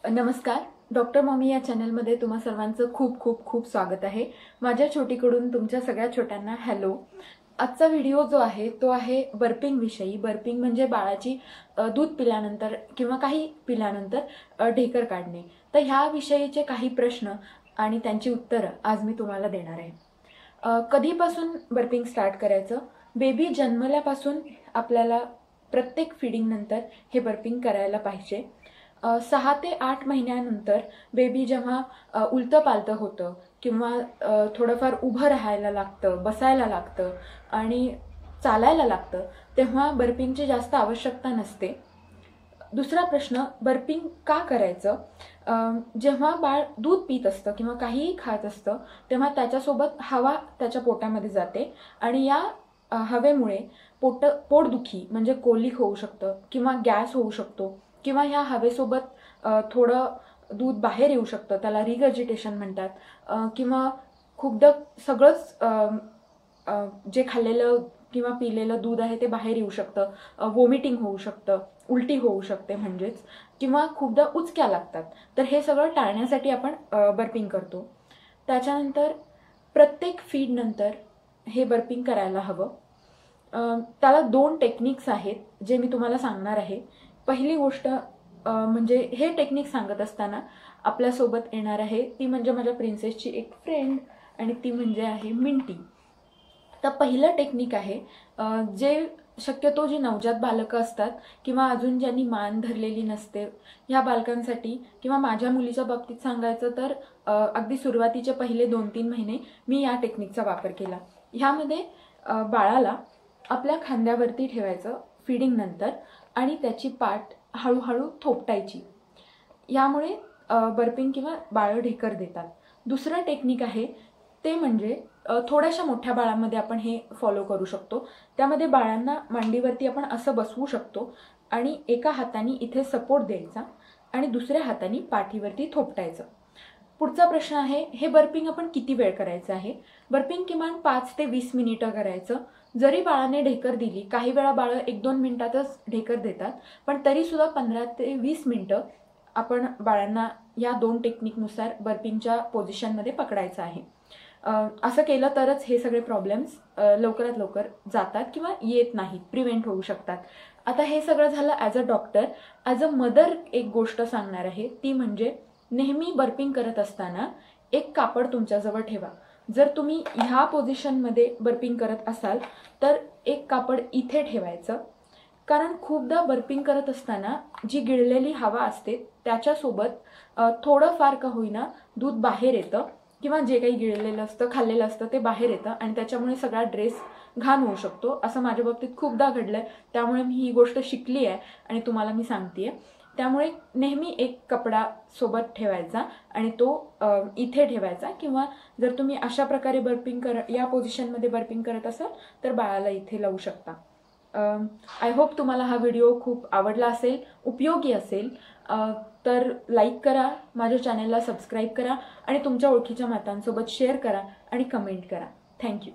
नमस्कार. Doctor mommy या चॅनलमध्ये तुम्हा सर्वांचं खूप खूप खूप स्वागत आहे. माझ्या छोटीकडून तुमच्या सगळ्या छोट्यांना हॅलो. आजचा व्हिडिओ जो आहे तो आहे बर्पिंग विषयी. बर्पिंग म्हणजे बाळाची दूध पिल्यानंतर किंवा काही पिल्यानंतर ढेकर काढणे. तर ह्या विषयीचे काही प्रश्न आणि त्यांची उत्तरं आज मी तुम्हाला देणार आहे. कधीपासून बर्पिंग स्टार्ट करायचं? बेबी जन्मल्यापासून आपल्याला प्रत्येक फीडिंग नंतर हे बर्पिंग करायला पाहिजे. 6 ते 8 महिन्यानंतर बेबी जेव्हा उलतं पालतं होतं किंवा थोडंफार उभं राहायला लागतं, बसायला लागतं आणि चालायला लागतं, तेव्हा बर्पिंगची जास्त आवश्यकता नसते. दुसरा प्रश्न, बर्पिंग का करायचं? जेव्हा बाळ दूध पित असतं किंवा काहीही खात असतं तेव्हा त्याच्यासोबत हवा त्याच्या पोटामध्ये जाते आणि या हवेमुळे पोटदुखी म्हणजे कोलिक होऊ शकतं किंवा गॅस होऊ शकतो किंवा ह्या हवेसोबत थोडं दूध बाहेर येऊ शकतं, त्याला रिगर्जिटेशन म्हणतात. किंवा खूपदा सगळंच जे खाल्लेलं किंवा पिलेलं दूध आहे ते बाहेर येऊ शकतं, वॉमिटिंग होऊ शकतं, उलटी होऊ शकते म्हणजेच, किंवा खूपदा उचक्या लागतात. तर हे सगळं टाळण्यासाठी आपण बर्पिंग करतो. त्याच्यानंतर प्रत्येक फीडनंतर हे बर्पिंग करायला हवं. त्याला 2 टेक्निक्स आहेत जे मी तुम्हाला सांगणार आहे. पहिली गोष्ट म्हणजे हे टेक्निक सांगत असताना आपल्यासोबत येणार आहे ती म्हणजे माझ्या प्रिन्सेसची एक फ्रेंड आणि ती म्हणजे आहे मिंटी. तर पहिलं टेक्निक आहे जे शक्यतो जी नवजात बालकं असतात किंवा अजून ज्यांनी मान धरलेली नसते ह्या बालकांसाठी, किंवा माझ्या मुलीच्या बाबतीत सांगायचं तर अगदी सुरुवातीचे पहिले 2-3 महिने मी या टेक्निकचा वापर केला. ह्यामध्ये बाळाला आपल्या खांद्यावरती ठेवायचं फीडिंग नंतर आणि त्याची पाठ हळूहळू थोपटायची. यामुळे बर्पिंग किंवा बाळं ढेकर देतात. दुसरं टेक्निक आहे ते म्हणजे थोड्याशा मोठ्या बाळांमध्ये आपण हे फॉलो करू शकतो. त्यामध्ये बाळांना मांडीवरती आपण असं बसवू शकतो आणि एका हाताने इथे सपोर्ट द्यायचा आणि दुसऱ्या हाताने पाठीवरती थोपटायचं. पुढचा प्रश्न आहे, हे बर्पिंग आपण किती वेळ करायचं आहे? बर्पिंग किमान 5 ते 20 मिनिटं करायचं. जरी बाळाने ढेकर दिली, काही वेळा बाळं 1-2 मिनिटातच ढेकर देतात, पण तरीसुद्धा 15 ते 20 मिनिटं आपण बाळांना या 2 टेक्निकनुसार बर्पिंगच्या पोझिशनमध्ये पकडायचं आहे. असं केलं तरच हे सगळे प्रॉब्लेम्स लवकरात लवकर जातात किंवा येत नाहीत, प्रिव्हेंट होऊ शकतात. आता हे सगळं झालं as a doctor. As a mother एक गोष्ट सांगणार आहे ती म्हणजे नेहमी बर्पिंग करत असताना एक कापड तुमच्याजवळ ठेवा. जर तुम्ही ह्या पोझिशनमध्ये बर्पिंग करत असाल तर एक कापड इथे ठेवायचं, कारण खूपदा बर्पिंग करत असताना जी गिळलेली हवा असते त्याच्यासोबत थोडंफार का होईना दूध बाहेर येतं किंवा जे काही गिळलेलं असतं खाल्लेलं असतं ते बाहेर येतं आणि त्याच्यामुळे सगळा ड्रेस घाण होऊ शकतो. असं माझ्या बाबतीत खूपदा घडलंय, त्यामुळे मी ही गोष्ट शिकली आहे आणि तुम्हाला मी सांगतेय. त्यामुळे नेहमी एक कपडा सोबत ठेवायचा आणि तो इथे ठेवायचा, किंवा जर तुम्ही अशा प्रकारे या पोझिशनमध्ये बर्पिंग करत असाल तर बाळाला इथे लावू शकता. आय होप तुम्हाला हा व्हिडिओ खूप आवडला असेल, उपयोगी असेल. तर लाईक करा, माझ्या चॅनलला सबस्क्राईब करा आणि तुमच्या ओळखीच्या मातांसोबत शेअर करा आणि कमेंट करा. थँक्यू.